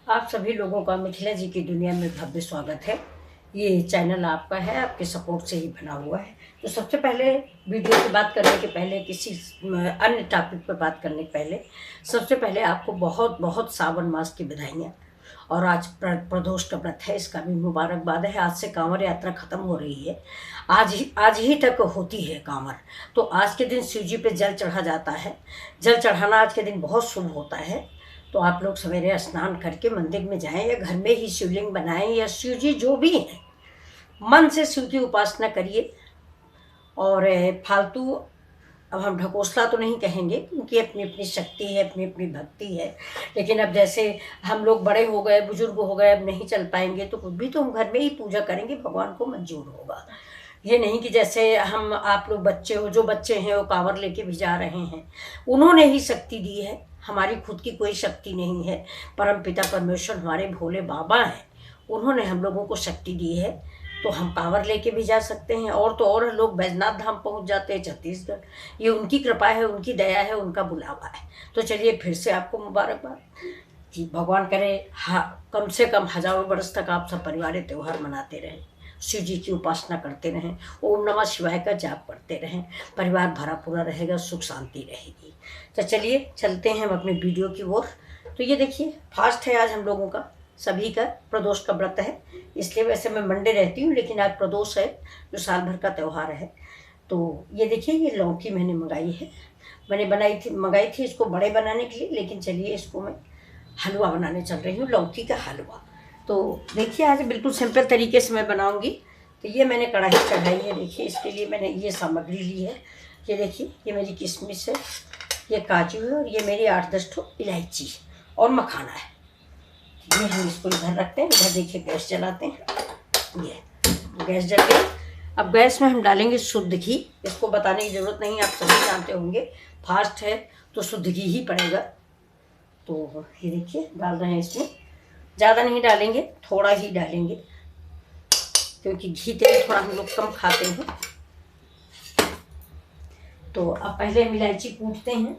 आप सभी लोगों का मिथिला जी की दुनिया में भव्य स्वागत है। ये चैनल आपका है, आपके सपोर्ट से ही बना हुआ है। तो सबसे पहले वीडियो की बात करने के पहले, किसी अन्य टॉपिक पर बात करने के पहले, सबसे पहले आपको बहुत बहुत सावन मास की बधाइयाँ। और आज प्रदोष का व्रत है, इसका भी मुबारकबाद है। आज से कांवड़ यात्रा खत्म हो रही है। आज ही तक होती है कांवड़। तो आज के दिन शिव जी पे जल चढ़ा जाता है। जल चढ़ाना आज के दिन बहुत शुभ होता है। तो आप लोग सवेरे स्नान करके मंदिर में जाएं या घर में ही शिवलिंग बनाएं, या शिव जी जो भी हैं मन से शिव की उपासना करिए। और फालतू, अब हम ढकोसला तो नहीं कहेंगे क्योंकि अपनी अपनी शक्ति है, अपनी अपनी भक्ति है। लेकिन अब जैसे हम लोग बड़े हो गए, बुजुर्ग हो गए, अब नहीं चल पाएंगे तो कुछ भी तो हम घर में ही पूजा करेंगे, भगवान को मंजूर होगा। ये नहीं कि जैसे हम आप लोग बच्चे हो, जो बच्चे हैं वो कांवर लेके भी जा रहे हैं, उन्होंने ही शक्ति दी है, हमारी खुद की कोई शक्ति नहीं है। परम पिता परमेश्वर हमारे भोले बाबा हैं, उन्होंने हम लोगों को शक्ति दी है। तो हम कांवर लेके भी जा सकते हैं, और तो और लोग बैजनाथ धाम पहुंच जाते हैं, छत्तीसगढ़। ये उनकी कृपा है, उनकी दया है, उनका बुलावा है। तो चलिए फिर से आपको मुबारकबाद कि भगवान करे कम से कम हजारों वर्ष तक आप सब परिवार त्यौहार मनाते रहें, शिव जी की उपासना करते रहें, ओम नमः शिवाय का जाप करते रहें, परिवार भरा पूरा रहेगा, सुख शांति रहेगी। तो चलिए चलते हैं हम अपने वीडियो की ओर। तो ये देखिए, फास्ट है आज हम लोगों का, सभी का प्रदोष का व्रत है। इसलिए वैसे मैं मंडे रहती हूँ, लेकिन आज प्रदोष है जो साल भर का त्यौहार है। तो ये देखिए, ये लौकी मैंने मंगाई है। मैंने मंगाई थी इसको बड़े बनाने के लिए, लेकिन चलिए इसको मैं हलवा बनाने चल रही हूँ, लौकी का हलवा। तो देखिए, आज बिल्कुल सिंपल तरीके से मैं बनाऊंगी। तो ये मैंने कढ़ाई चढ़ाई है। देखिए, इसके लिए मैंने ये सामग्री ली है। ये देखिए, ये मेरी किशमिश है, ये काजू है, और ये मेरी 8-10 ठो इलायची और मखाना है। ये हम इसको इधर रखते हैं। इधर देखिए, गैस जलाते हैं। ये गैस जल गई। अब गैस में हम डालेंगे शुद्ध घी। इसको बताने की ज़रूरत नहीं, आप सभी जानते होंगे, फास्ट है तो शुद्ध घी ही पड़ेगा। तो ये देखिए, डाल रहे हैं इसमें। ज़्यादा नहीं डालेंगे, थोड़ा ही डालेंगे, क्योंकि घी तेल थोड़ा हम लोग कम खाते हैं। तो अब पहले हम इलायची कूटते हैं।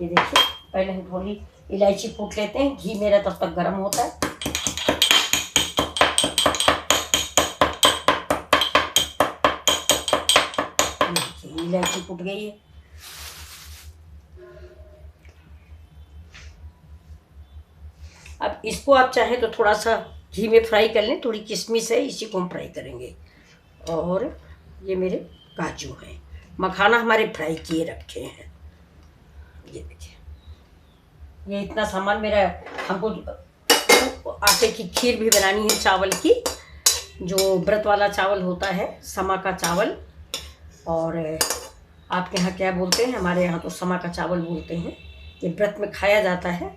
ये देखिए, पहले हम थोड़ी इलायची कूट लेते हैं। घी मेरा तब तक गर्म होता है। इलायची कूट गई है। अब इसको आप चाहें तो थोड़ा सा घी में फ्राई कर लें। थोड़ी किशमिश है, इसी को हम फ्राई करेंगे। और ये मेरे काजू हैं, मखाना हमारे फ्राई किए रखे हैं। ये देखिए, ये इतना सामान मेरा। हमको आटे की खीर भी बनानी है, चावल की, जो व्रत वाला चावल होता है, समा का चावल। और आपके यहाँ क्या बोलते हैं? हमारे यहाँ तो समा का चावल बोलते हैं। ये व्रत में खाया जाता है।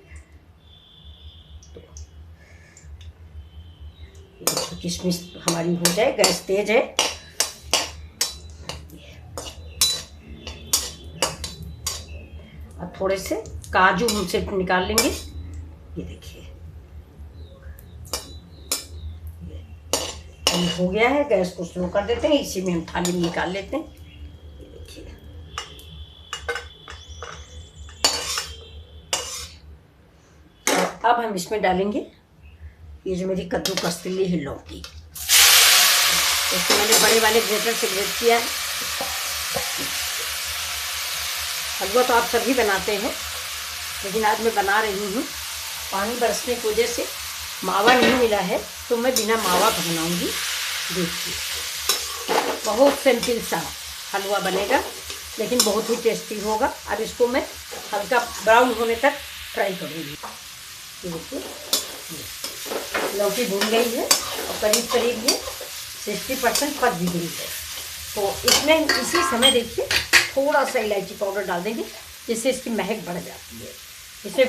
तो किशमिश हमारी हो जाए, गैस तेज है। अब थोड़े से काजू हमसे निकाल लेंगे। ये देखिए, ये हो गया है। गैस को स्लो कर देते हैं, इसी में हम थाली में निकाल लेते हैं। ये देखिए, अब हम इसमें डालेंगे ये जो मेरी कद्दूकस ली है लौकी। इसको मैंने बड़े वाले ग्रेटर से ग्रेट किया है। हलवा तो आप सभी बनाते हैं, लेकिन आज मैं बना रही हूँ। पानी बरसने की वजह से मावा नहीं मिला है, तो मैं बिना मावा का बनाऊँगी। देखिए, बहुत सिंपल सा हलवा बनेगा, लेकिन बहुत ही टेस्टी होगा। अब इसको मैं हल्का ब्राउन होने तक फ्राई करूँगी। देखिए, लौकी भून गई है और करीब करीब ये 60% पक भी गई है। तो इसमें इसी समय देखिए थोड़ा सा इलायची पाउडर डाल देंगे, जिससे इसकी महक बढ़ जाती है। इसे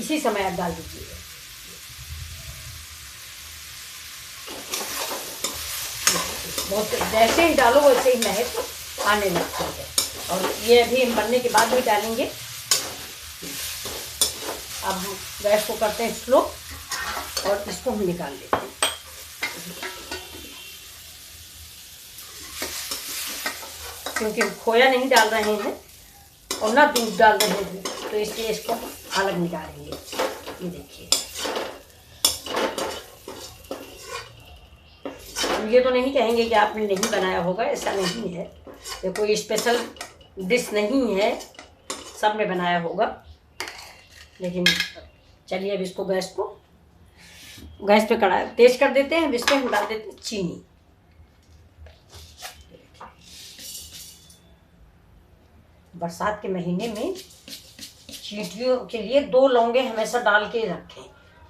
इसी समय आप डाल दीजिएगा। बहुत जैसे ही डालो वैसे ही महक आने लगती है। और ये अभी हम बनने के बाद भी डालेंगे। अब हम गैस को करते हैं स्लो, और इसको हम निकाल लेते हैं। क्योंकि खोया नहीं डाल रहे हैं, और ना दूध डाल रहे हैं, तो इसलिए इसको अलग निकालेंगे। ये देखिए, ये तो नहीं कहेंगे कि आपने नहीं बनाया होगा, ऐसा नहीं है। ये कोई स्पेशल डिश नहीं है, सब ने बनाया होगा। लेकिन चलिए अब इसको गैस पे कड़ा तेज कर देते हैं। अब इसमें हम डाल देते हैं चीनी। बरसात के महीने में चींटियों के लिए 2 लौंगे हमेशा डाल के रखें।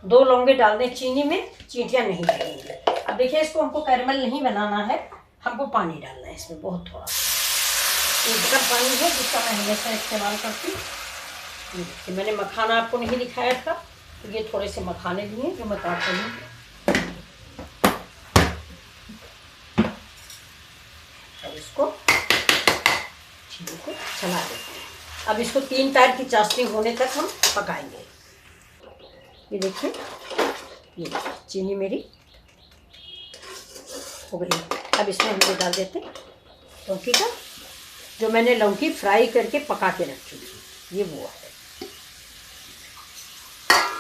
2 लौंगे डाल दें चीनी में, चींटियाँ नहीं लगेंगी। अब देखिए, इसको हमको कैरमल नहीं बनाना है, हमको पानी डालना है इसमें, बहुत थोड़ा एकदम पानी है जिसका मैं हमेशा इस्तेमाल करती हूँ। देखिए, मैंने मखाना आपको नहीं दिखाया था, तो ये थोड़े से मखाने लिए जो मैं काट रही हूँ। अब इसको चीनी को चला देते हैं। अब इसको 3 टायर की चाशनी होने तक हम पकाएंगे। ये देखिए, ये चीनी मेरी हो गई। अब इसमें हम डाल देते हैं लौकी का, जो मैंने लौकी फ्राई करके पका के रखी थी, ये वो है।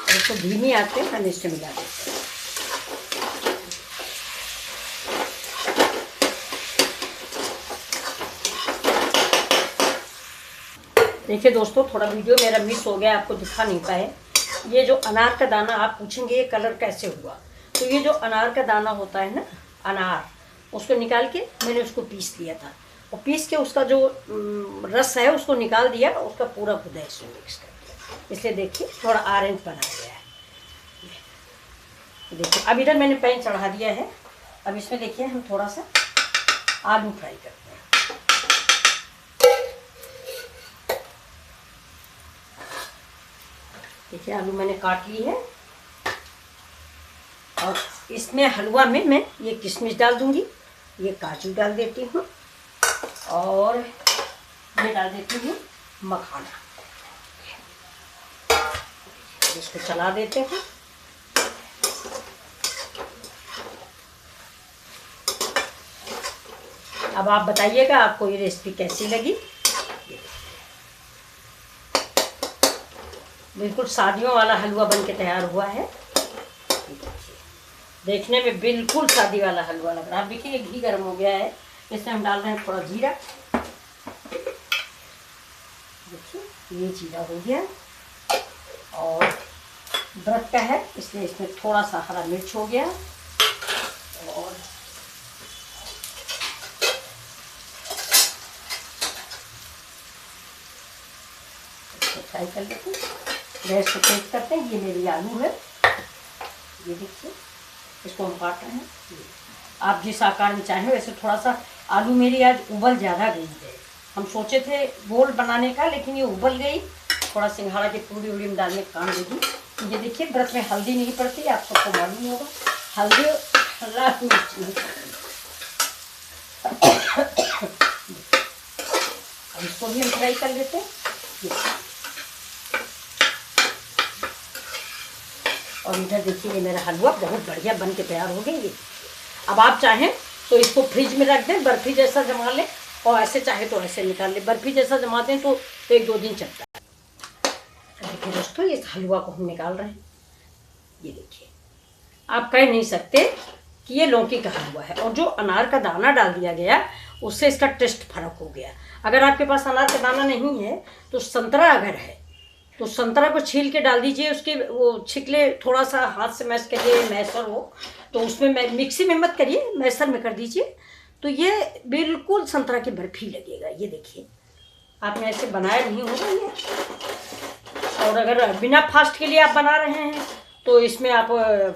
इसको धीमी आंच पे हम इससे मिला देते हैं। देखिए दोस्तों, थोड़ा वीडियो मेरा मिस हो गया, आपको दिखा नहीं पाए। ये जो अनार का दाना, आप पूछेंगे ये कलर कैसे हुआ, तो ये जो अनार का दाना होता है ना, अनार, उसको निकाल के मैंने उसको पीस लिया था, और पीस के उसका जो रस है उसको निकाल दिया, उसका पूरा खुदा इसमें मिक्स कर दिया। इसलिए देखिए थोड़ा ऑरेंज बना गया है। देखिए, अब इधर मैंने पैन चढ़ा दिया है। अब इसमें देखिए हम थोड़ा सा आलू फ्राई करते हैं। देखिए, आलू मैंने काट ली है, और इसमें हलवा में मैं ये किशमिश डाल दूंगी, ये काजू डाल देती हूँ, और ये डाल देती हूँ मखाना। इसको चला देते हैं। अब आप बताइएगा आपको ये रेसिपी कैसी लगी। बिल्कुल शादियों वाला हलवा बन के तैयार हुआ है। देखने में बिल्कुल शादी वाला हलवा लग रहा है। अब देखिए, घी गर्म हो गया है, इसमें हम डाल रहे हैं थोड़ा जीरा। देखिए, ये जीरा हो गया, और व्रत का है इसलिए इसमें थोड़ा सा हरा मिर्च हो गया, और फ्राई कर लेते हैं। गैस को तेज करते हैं। ये मेरी आलू है, ये देखिए, इसको हम काट रहे हैं। आप जिस आकार में चाहें वैसे। थोड़ा सा आलू मेरी आज उबल ज़्यादा गई है। हम सोचे थे गोल बनाने का, लेकिन ये उबल गई। थोड़ा सिंघाड़ा की पूरी उड़ी में डालने का काम देगी। ये देखिए, व्रत में हल्दी नहीं पड़ती, आप सबको मालूम होगा। हल्दी लाल मिर्च नहीं पड़ती। अब इसको भी हम फ्राई कर लेते हैं। और इधर देखिए, ये मेरा हलवा बहुत बढ़िया बन के तैयार हो गई। अब आप चाहें तो इसको फ्रिज में रख दें, बर्फ़ी जैसा जमा लें, और ऐसे चाहे तो ऐसे निकाल लें। बर्फ़ी जैसा जमा दें तो 1-2 दिन चलता है। देखिए दोस्तों, इस हलवा को हम निकाल रहे हैं। ये देखिए, आप कह नहीं सकते कि ये लौकी का हलवा है। और जो अनार का दाना डाल दिया गया, उससे इसका टेस्ट फर्क हो गया। अगर आपके पास अनार का दाना नहीं है, तो संतरा अगर है तो संतरा को छील के डाल दीजिए। उसके वो छिकले थोड़ा सा हाथ से मैश करिए, मैसर हो तो उसमें मिक्सी में मत करिए, मैसर में कर दीजिए, तो ये बिल्कुल संतरा की बर्फी लगेगा। ये देखिए, आपने ऐसे बनाया नहीं होगा ये। और अगर बिना फास्ट के लिए आप बना रहे हैं तो इसमें आप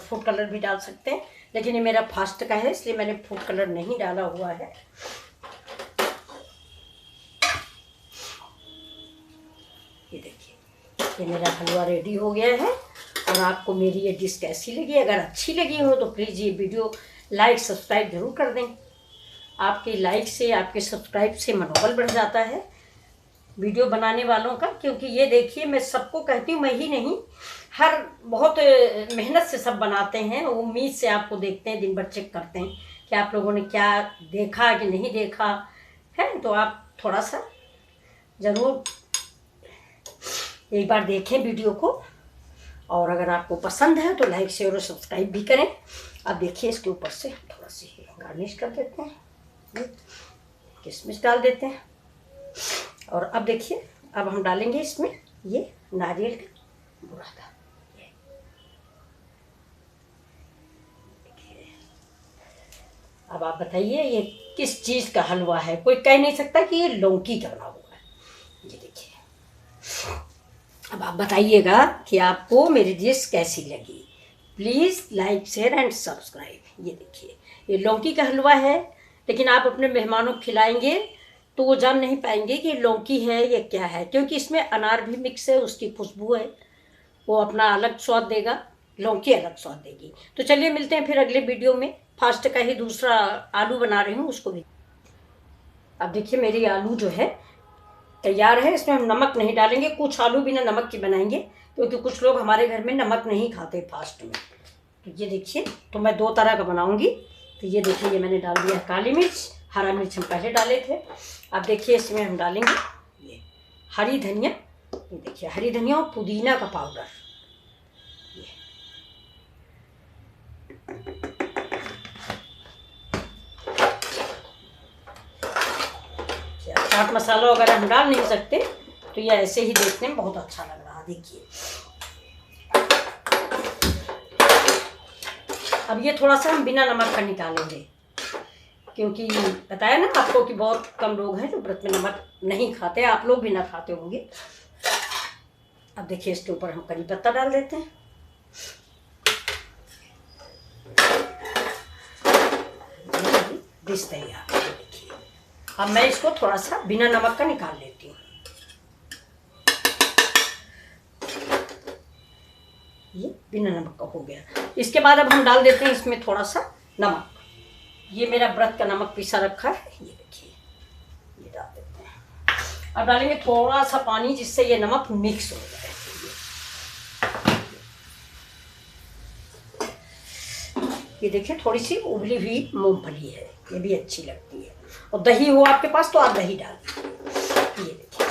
फूड कलर भी डाल सकते हैं, लेकिन ये मेरा फास्ट का है इसलिए मैंने फूड कलर नहीं डाला हुआ है। ये देखिए, ये मेरा हलवा रेडी हो गया है। और आपको मेरी ये डिश कैसी लगी? अगर अच्छी लगी हो तो प्लीज़ ये वीडियो लाइक सब्सक्राइब ज़रूर कर दें। आपके लाइक से, आपके सब्सक्राइब से मनोबल बढ़ जाता है वीडियो बनाने वालों का। क्योंकि ये देखिए, मैं सबको कहती हूँ, मैं ही नहीं, हर बहुत मेहनत से सब बनाते हैं। उम्मीद से आपको देखते हैं, दिन भर चेक करते हैं कि आप लोगों ने क्या देखा कि नहीं देखा है। तो आप थोड़ा सा ज़रूर एक बार देखें वीडियो को, और अगर आपको पसंद है तो लाइक शेयर और सब्सक्राइब भी करें। अब देखिए इसके ऊपर से थोड़ा सी गार्निश कर देते हैं, किशमिश डाल देते हैं। और अब देखिए, अब हम डालेंगे इसमें ये नारियल का बुरादा। अब आप बताइए ये किस चीज़ का हलवा है? कोई कह नहीं सकता कि ये लौकी का बना हुआ है। ये देखिए, अब आप बताइएगा कि आपको मेरी डिश कैसी लगी। Please like share and subscribe. ये देखिए, ये लौकी का हलवा है, लेकिन आप अपने मेहमानों को खिलाएंगे तो वो जान नहीं पाएंगे कि लौकी है या क्या है, क्योंकि इसमें अनार भी मिक्स है, उसकी खुशबू है, वो अपना अलग स्वाद देगा, लौकी अलग स्वाद देगी। तो चलिए मिलते हैं फिर अगले वीडियो में। फास्ट का ही दूसरा आलू बना रही हूँ, उसको भी। अब देखिए मेरी आलू जो है तैयार है। इसमें हम नमक नहीं डालेंगे, कुछ आलू बिना नमक के बनाएंगे, क्योंकि कुछ लोग हमारे घर में नमक नहीं खाते फास्ट में। तो ये देखिए, तो मैं 2 तरह का बनाऊंगी। तो ये देखिए, ये मैंने डाल दिया काली मिर्च, हरा मिर्च हम पहले डाले थे। अब देखिए इसमें हम डालेंगे ये हरी धनिया। ये देखिए हरी धनिया और पुदीना का पाउडर। चाट मसाला वगैरह हम डाल नहीं सकते, तो ये ऐसे ही देखने में बहुत अच्छा लग रहा। देखिए अब ये थोड़ा सा हम बिना नमक का निकालेंगे, क्योंकि बताया ना आपको कि बहुत कम लोग हैं जो व्रत में नमक नहीं खाते, आप लोग भी ना खाते होंगे। अब देखिए इसके ऊपर हम करी पत्ता डाल देते हैं। डिश तैयार। अब मैं इसको थोड़ा सा बिना नमक का निकाल लेती हूँ। ये बिना नमक का हो गया। इसके बाद अब हम डाल देते हैं इसमें थोड़ा सा नमक। ये मेरा व्रत का नमक पिसा रखा है, ये देखिए, ये डाल देते हैं। अब डालेंगे थोड़ा सा पानी, जिससे ये नमक मिक्स हो जाए। ये देखिए थोड़ी सी उबली हुई मूंगफली है, ये भी अच्छी लगती है। और दही हो आपके पास तो आप दही डाल दीजिए। ये देखिए,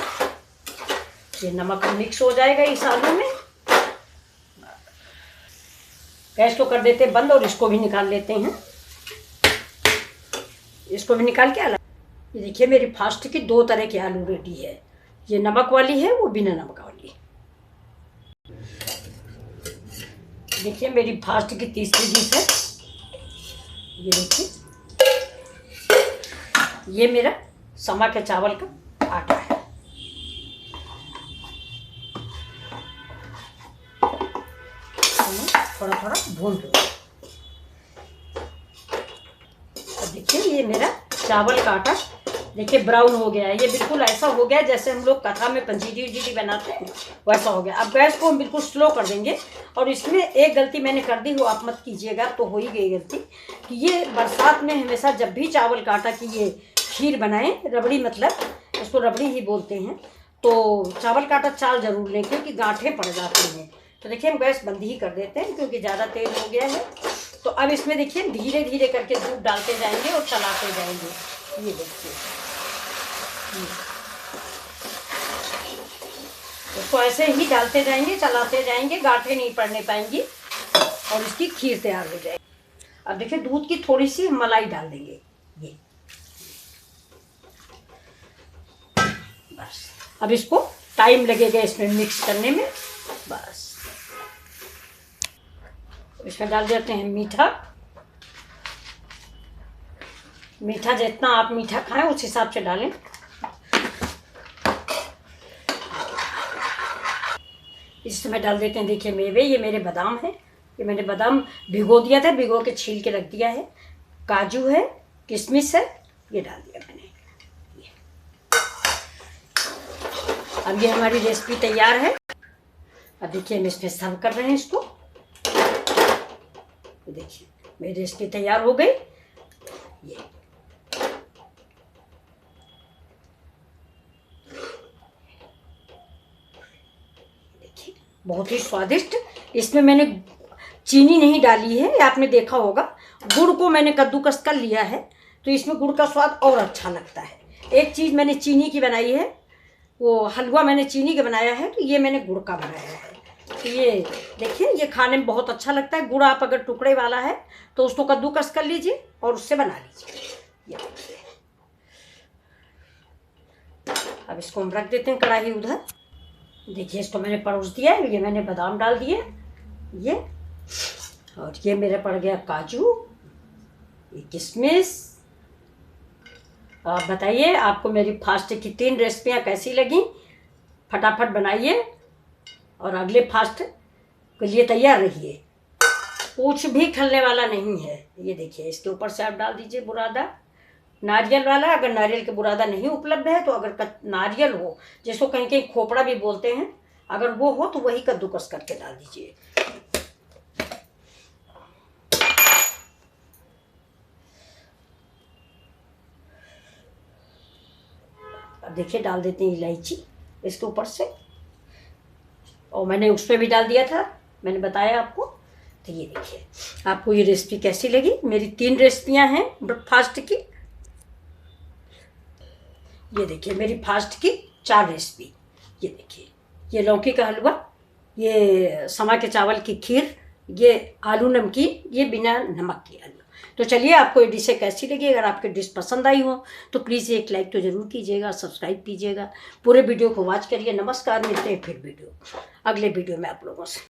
ये नमक मिक्स हो जाएगा इस आलू में। गैस को कर देते हैं बंद, और इसको भी निकाल लेते हैं। इसको भी निकाल के अलग। ये देखिए मेरी फास्ट की 2 तरह की आलू रेडी है। ये नमक वाली है, वो बिना नमक वाली। देखिए मेरी फास्ट की तीसरी डिश है। ये देखिए, ये मेरा समा के चावल का आटा है। थोड़ा थोड़ा भून लो। देखिए ये मेरा चावल का आटा देखिए ब्राउन हो गया है। ये बिल्कुल ऐसा हो गया जैसे हम लोग कथा में पंजीरी उजीरी बनाते हैं, वैसा हो गया। अब गैस को हम बिल्कुल स्लो कर देंगे। और इसमें एक गलती मैंने कर दी, वो आप मत कीजिएगा, तो हो ही गई गलती, कि ये बरसात में हमेशा जब भी चावल का आटा की ये खीर बनाएं, रबड़ी, मतलब इसको रबड़ी ही बोलते हैं, तो चावल का आटा चाल जरूर लें, क्योंकि गांठें पड़ जाती हैं। तो देखिए हम गैस बंद ही कर देते हैं, क्योंकि ज़्यादा तेल हो गया है। तो अब इसमें देखिए धीरे धीरे करके दूध डालते जाएंगे और चलाते जाएंगे। ये देखिए, इसको ऐसे ही डालते जाएंगे, चलाते जाएंगे, गांठें नहीं पड़ने पाएंगी और इसकी खीर तैयार हो जाएगी। अब देखिए दूध की थोड़ी सी मलाई डाल देंगे। ये बस, अब इसको टाइम लगेगा इसमें मिक्स करने में। बस इसमें डाल देते हैं मीठा। मीठा जितना आप मीठा खाएं उस हिसाब से डालें। इसमें डाल देते हैं देखिए मेवे। ये मेरे बादाम है, ये मैंने बादाम भिगो दिया था, भिगो के छील के रख दिया है। काजू है, किशमिश है, ये डाल दिया मैंने। अब ये हमारी रेसिपी तैयार है। अब देखिए हम इसमें सर्व कर रहे हैं इसको। देखिए मेरी रेसिपी तैयार हो गई। ये देखिए बहुत ही स्वादिष्ट। इसमें मैंने चीनी नहीं डाली है, आपने देखा होगा। गुड़ को मैंने कद्दूकस कर लिया है, तो इसमें गुड़ का स्वाद और अच्छा लगता है। एक चीज़ मैंने चीनी की बनाई है, वो हलवा मैंने चीनी का बनाया है, तो ये मैंने गुड़ का बनाया है। तो ये देखिए, ये खाने में बहुत अच्छा लगता है। गुड़ आप अगर टुकड़े वाला है तो उसको कद्दूकस कर लीजिए और उससे बना लीजिए। ये देखिए, अब इसको हम रख देते हैं कढ़ाई उधर। देखिए, इसको मैंने परोस दिया है। ये मैंने बादाम डाल दिए, ये, और ये मेरा पड़ गया काजू, ये किशमिश। आप बताइए आपको मेरी फास्ट की 3 रेसिपियाँ कैसी लगी। फटाफट बनाइए और अगले फास्ट के लिए तैयार रहिए। कुछ भी खलने वाला नहीं है। ये देखिए, इसके ऊपर से आप डाल दीजिए बुरादा नारियल वाला। अगर नारियल के बुरादा नहीं उपलब्ध है तो अगर नारियल हो, जिसको कहीं कहीं खोपड़ा भी बोलते हैं, अगर वो हो तो वही कद्दूकस करके डाल दीजिए। अब देखिए, डाल देते हैं इलायची इसके ऊपर से, और मैंने उस पर भी डाल दिया था, मैंने बताया आपको। तो ये देखिए, आपको ये रेसिपी कैसी लगी। मेरी 3 रेसिपियां हैं ब्रेकफास्ट की। ये देखिए, मेरी फास्ट की 4 रेसिपी। ये देखिए, ये लौकी का हलवा, ये समा के चावल की खीर, ये आलू नमकीन, ये बिना नमक की आलू। तो चलिए, आपको ये डिशें कैसी लगी। अगर आपकी डिश पसंद आई हो तो प्लीज़ एक लाइक तो ज़रूर कीजिएगा, सब्सक्राइब कीजिएगा, पूरे वीडियो को वॉच करिए। नमस्कार, मिलते हैं फिर अगले वीडियो में आप लोगों से।